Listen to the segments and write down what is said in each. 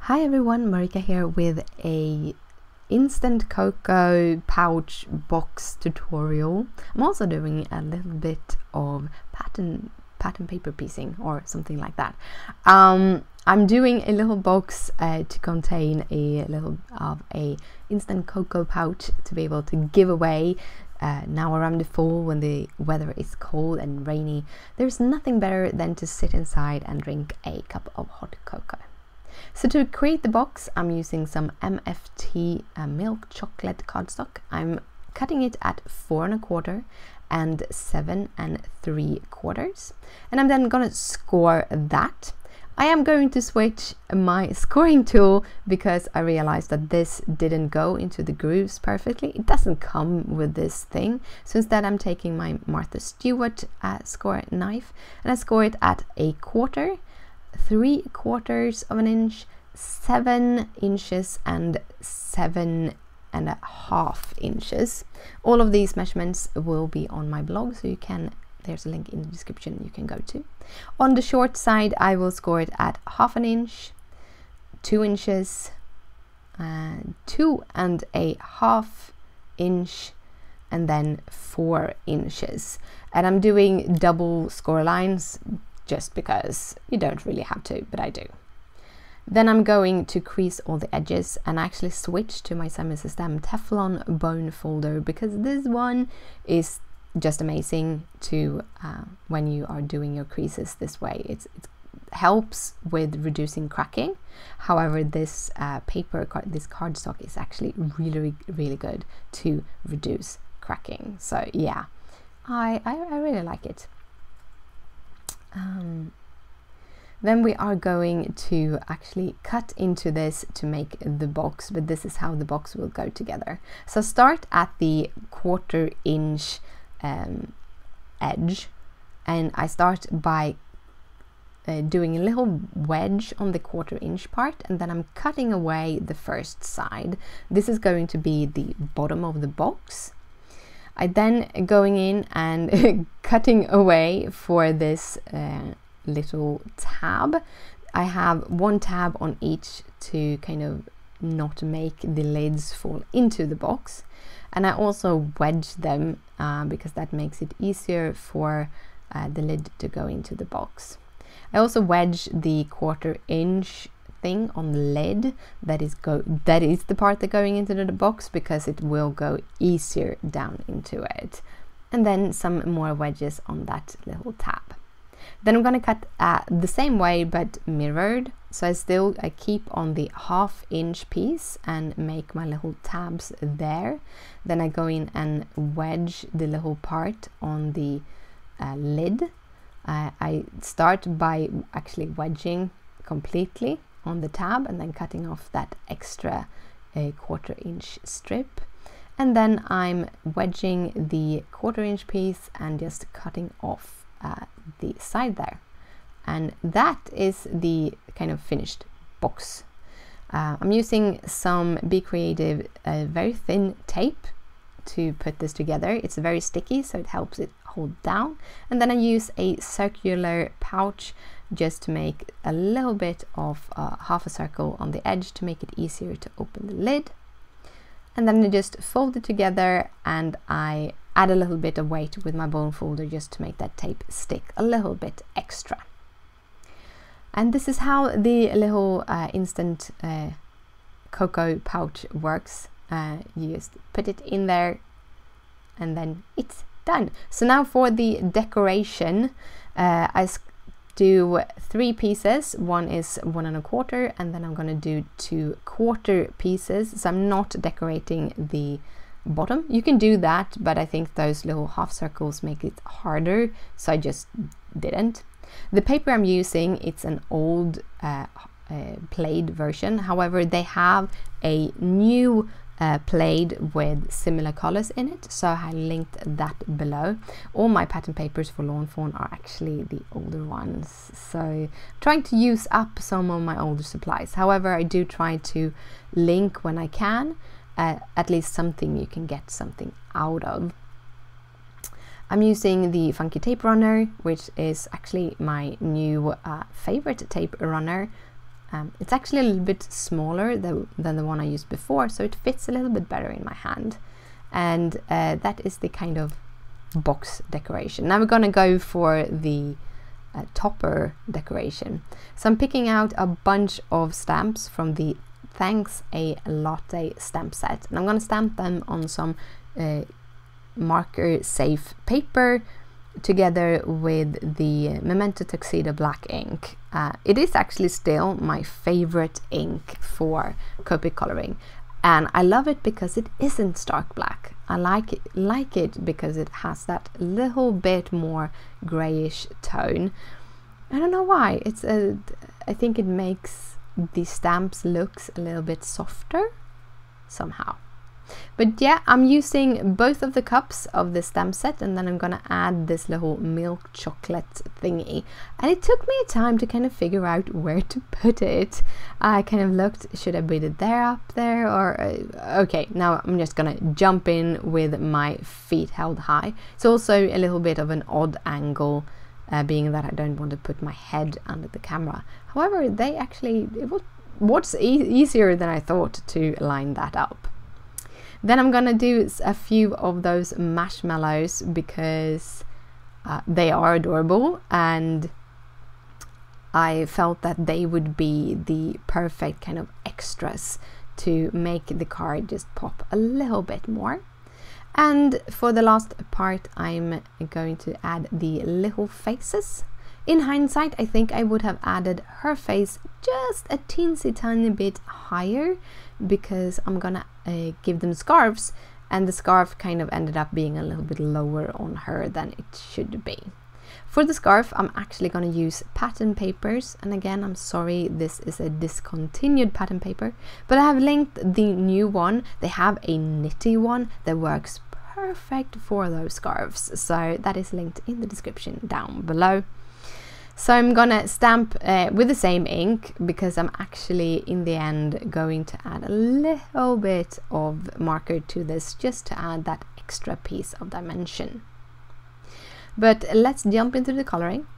Hi everyone, Marika here with a instant cocoa pouch box tutorial. I'm also doing a little bit of pattern paper piecing or something like that. I'm doing a little box to contain a little of a instant cocoa pouch to be able to give away now around the fall when the weather is cold and rainy. There's nothing better than to sit inside and drink a cup of hot cocoa. So to create the box, I'm using some MFT milk chocolate cardstock. I'm cutting it at 4 1/4 and 7 3/4, and I'm then gonna score that. I am going to switch my scoring tool because I realized that this didn't go into the grooves perfectly. It doesn't come with this thing, so instead I'm taking my Martha Stewart score knife and I score it at 1/4, 3/4 of an inch, 7 inches and 7.5 inches. All of these measurements will be on my blog, so you can, there's a link in the description you can go to. On the short side I will score it at 1/2 inch, 2 inches, 2.5 inch, and then 4 inches. And I'm doing double score lines just because you don't really have to, but I do. Then I'm going to crease all the edges and actually switch to my semi-system Teflon bone folder because this one is just amazing to when you are doing your creases this way. It helps with reducing cracking. However, this this cardstock is actually really good to reduce cracking. So yeah, I really like it. Then we are going to actually cut into this to make the box, but this is how the box will go together. So start at the 1/4 inch edge, and I start by doing a little wedge on the 1/4 inch part, and then I'm cutting away the first side. This is going to be the bottom of the box. I then going in and cutting away for this little tab. I have 1 tab on each to kind of not make the lids fall into the box, and I also wedge them because that makes it easier for the lid to go into the box. I also wedge the 1/4 inch thing on the lid. That is the part that going into the box because it will go easier down into it. And then some more wedges on that little tab. Then I'm going to cut the same way but mirrored. So I keep on the 1/2 inch piece and make my little tabs there. Then I go in and wedge the little part on the lid. I start by actually wedging completely on the tab and then cutting off that extra 1/4 inch strip, and then I'm wedging the 1/4 inch piece and just cutting off the side there, and that is the kind of finished box. I'm using some Be Creative very thin tape to put this together. It's very sticky, so it helps it hold down, and then I use a circular pouch just to make a little bit of 1/2 a circle on the edge to make it easier to open the lid, and then I just fold it together and I add a little bit of weight with my bone folder just to make that tape stick a little bit extra. And this is how the little instant cocoa pouch works. You just put it in there and then it's done. So now for the decoration, I do 3 pieces. One is 1 1/4, and then I'm going to do 2 1/4 pieces. So I'm not decorating the bottom. You can do that, but I think those little half circles make it harder, so I just didn't. The paper I'm using, it's an old PLAID version. However, they have a new PLAID with similar colors in it, so I linked that below. All my pattern papers for Lawn Fawn are actually the older ones, so I'm trying to use up some of my older supplies. However, I do try to link when I can, at least something you can get something out of. I'm using the Funky Tape Runner, which is actually my new favorite tape runner. It's actually a little bit smaller than the one I used before, so it fits a little bit better in my hand. And that is the kind of box decoration. Now we're gonna go for the topper decoration. So I'm picking out a bunch of stamps from the Thanks a LATTE stamp set, and I'm gonna stamp them on some marker safe paper together with the Memento Tuxedo black ink. It is actually still my favorite ink for Copic coloring, and I love it because it isn't stark black. I like it because it has that little bit more grayish tone. I don't know why. I think it makes the stamps looks a little bit softer somehow. But yeah, I'm using both of the cups of the stamp set, and then I'm gonna add this little milk chocolate thingy. And it took me a time to kind of figure out where to put it. I kind of looked, should I put it there, up there, or okay, now I'm just gonna jump in with my feet held high. It's also a little bit of an odd angle, being that I don't want to put my head under the camera. However, they actually, what's easier than I thought to line that up. Then I'm gonna do a few of those marshmallows because they are adorable, and I felt that they would be the perfect kind of extras to make the card just pop a little bit more. And for the last part, I'm going to add the little faces. In hindsight, I think I would have added her face just a teensy tiny bit higher, because I'm gonna give them scarves, and the scarf kind of ended up being a little bit lower on her than it should be. For the scarf, I'm actually going to use pattern papers, and again, I'm sorry, this is a discontinued pattern paper, but I have linked the new one. They have a knitty one that works perfect for those scarves, so that is linked in the description down below. So I'm gonna stamp with the same ink, because I'm actually in the end going to add a little bit of marker to this, just to add that extra piece of dimension. But let's jump into the coloring.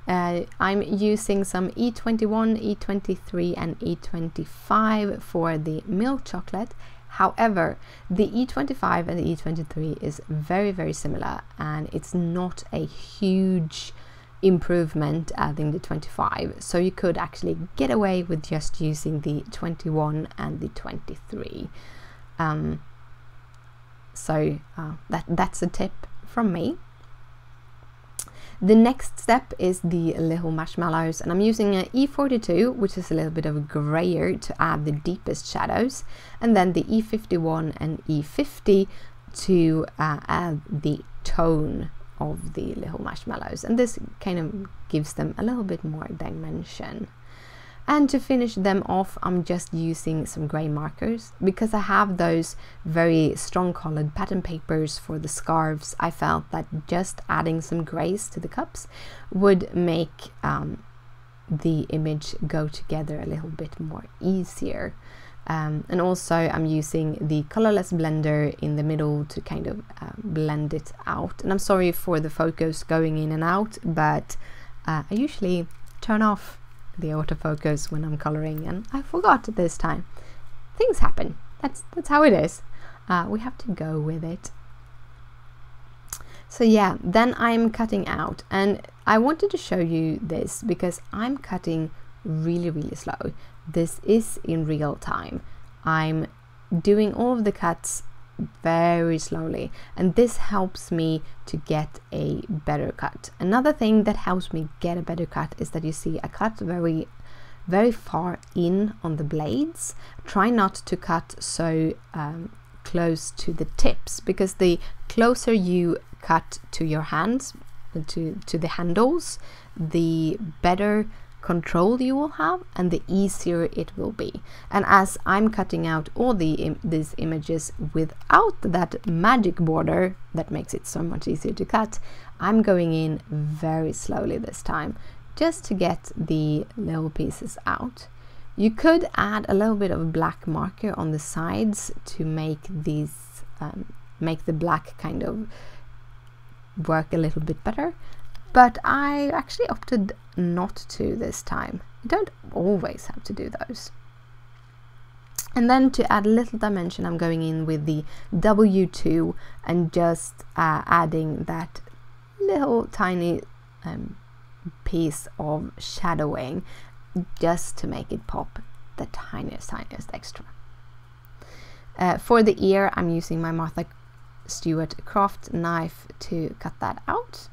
I'm using some E21, E23 and E25 for the milk chocolate. However, the E25 and the E23 is very, very similar, and it's not a huge improvement adding the 25, so you could actually get away with just using the 21 and the 23. That's a tip from me. The next step is the little marshmallows, and I'm using an E42, which is a little bit of a grayer, to add the deepest shadows, and then the E51 and E50 to add the tone of the little marshmallows, and this kind of gives them a little bit more dimension. And to finish them off, I'm just using some grey markers, because I have those very strong colored pattern papers for the scarves. I felt that just adding some greys to the cups would make the image go together a little bit more easier. And also I'm using the colorless blender in the middle to kind of blend it out. And I'm sorry for the focus going in and out, but I usually turn off the autofocus when I'm coloring, and I forgot this time. Things happen. That's how it is. We have to go with it. So yeah, then I'm cutting out, and I wanted to show you this because I'm cutting really, really slow. This is in real time. I'm doing all of the cuts very slowly, and this helps me to get a better cut. Another thing that helps me get a better cut is that you see I cut very, very far in on the blades. Try not to cut so close to the tips, because the closer you cut to your hands, to the handles, the better control you will have and the easier it will be. And as I'm cutting out all these images without that magic border that makes it so much easier to cut, I'm going in very slowly this time, just to get the little pieces out. You could add a little bit of black marker on the sides to make these make the black kind of work a little bit better, but I actually opted not to this time, You don't always have to do those. And then to add a little dimension, I'm going in with the W2 and just adding that little tiny piece of shadowing just to make it pop the tiniest extra. For the ear, I'm using my Martha Stewart craft knife to cut that out.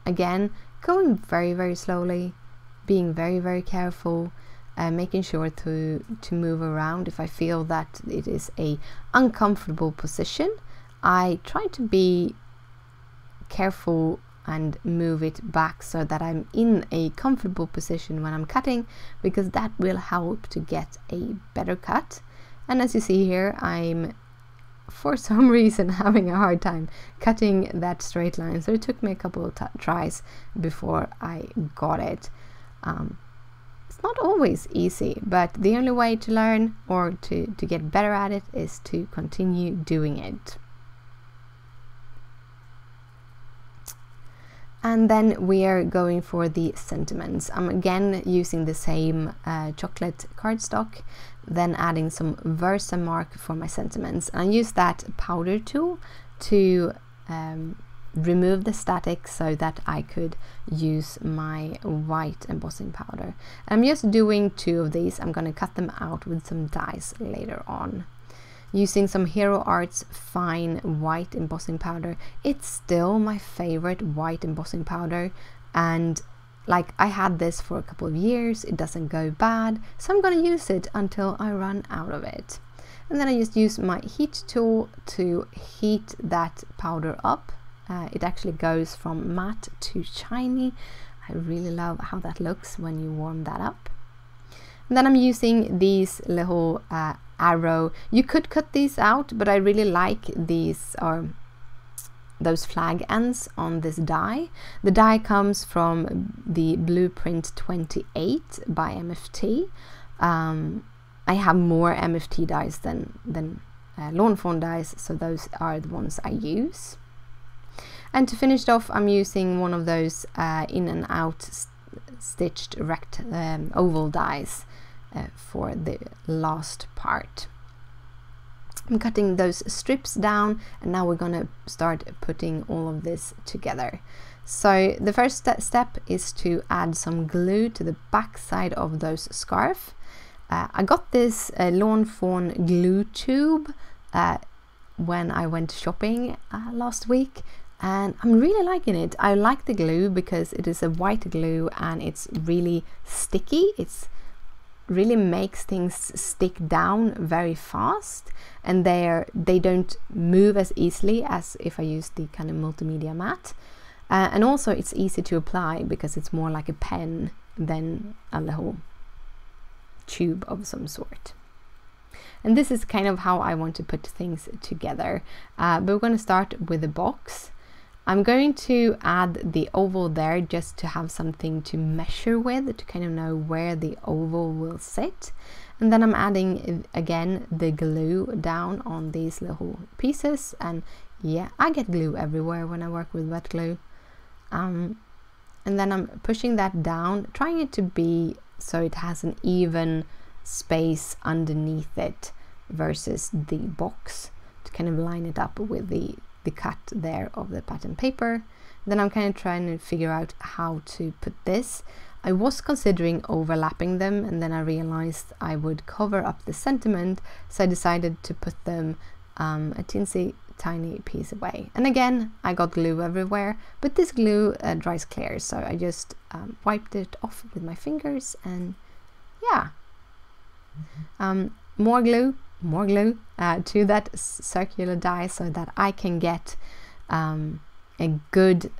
Again, going very slowly, being very careful, making sure to move around. If I feel that it is a uncomfortable position, I try to be careful and move it back so that I'm in a comfortable position when I'm cutting, because that will help to get a better cut. And as you see here, I'm for some reason having a hard time cutting that straight line, so it took me a couple of tries before I got it. It's not always easy, but the only way to learn or to get better at it is to continue doing it. And then we are going for the sentiments. I'm again using the same chocolate cardstock, then adding some Versamark for my sentiments. And I use that powder tool to remove the static so that I could use my white embossing powder. I'm just doing 2 of these. I'm going to cut them out with some dies later on. Using some Hero Arts fine white embossing powder. It's still my favorite white embossing powder, and like I had this for a couple of years, it doesn't go bad, so I'm gonna use it until I run out of it. And then I just use my heat tool to heat that powder up. It actually goes from matte to shiny. I really love how that looks when you warm that up. And then I'm using these little arrow. You could cut these out, but I really like these, or those flag ends on this die. The die comes from the Blueprint 28 by MFT. I have more MFT dies than Lawn Fawn dies, so those are the ones I use. And to finish it off, I'm using one of those in and out stitched oval dies for the last part. I'm cutting those strips down, and now we're gonna start putting all of this together. So the first step is to add some glue to the back side of those scarf. I got this Lawn Fawn glue tube when I went shopping last week, and I'm really liking it. I like the glue because it is a white glue and it's really sticky. It's really makes things stick down very fast, and they don't move as easily as if I use the kind of multimedia mat. And also it's easy to apply because it's more like a pen than a little tube of some sort. And this is kind of how I want to put things together. But we're going to start with the box. I'm going to add the oval there just to have something to measure with, to kind of know where the oval will sit. And then I'm adding again the glue down on these little pieces. And yeah, I get glue everywhere when I work with wet glue. And then I'm pushing that down, trying it to be so it has an even space underneath it versus the box, to kind of line it up with the cut there of the pattern paper. Then I'm kind of trying to figure out how to put this. I was considering overlapping them, and then I realized I would cover up the sentiment, so I decided to put them a teensy tiny piece away. And again, I got glue everywhere, but this glue dries clear, so I just wiped it off with my fingers, and yeah. More glue to that circular die so that I can get a good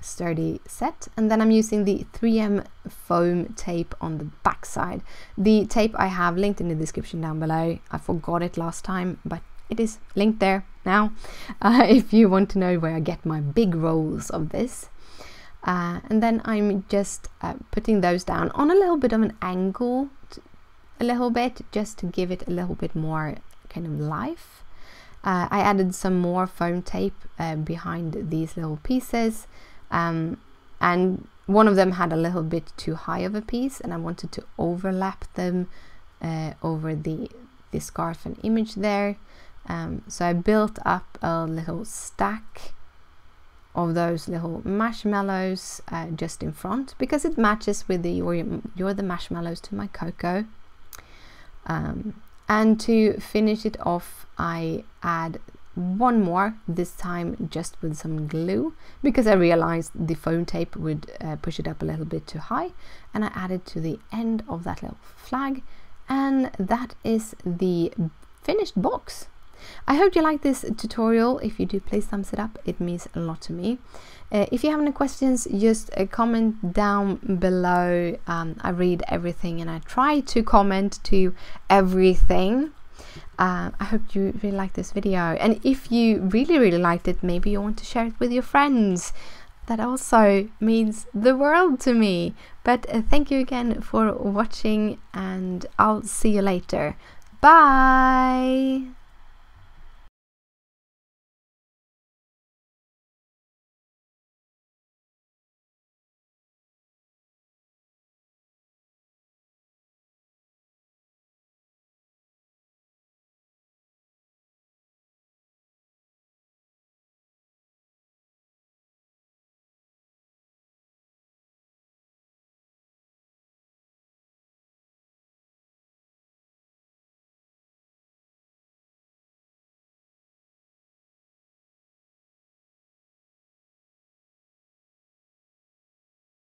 sturdy set. And then I'm using the 3M foam tape on the back side. The tape I have linked in the description down below. I forgot it last time, but it is linked there now if you want to know where I get my big rolls of this. And then I'm just putting those down on a little bit of an angle, a little bit, just to give it a little bit more kind of life. I added some more foam tape behind these little pieces, and one of them had a little bit too high of a piece, and I wanted to overlap them over the scarf and image there. So I built up a little stack of those little marshmallows just in front, because it matches with the you're the marshmallows to my cocoa. And to finish it off, I add one more, this time just with some glue, because I realized the foam tape would push it up a little bit too high, and I added to the end of that little flag, and that is the finished box. I hope you like this tutorial. If you do, please thumbs it up, it means a lot to me. If you have any questions, just comment down below. I read everything and I try to comment to everything. I hope you really like this video, and if you really liked it, maybe you want to share it with your friends. That also means the world to me. But thank you again for watching, and I'll see you later. Bye!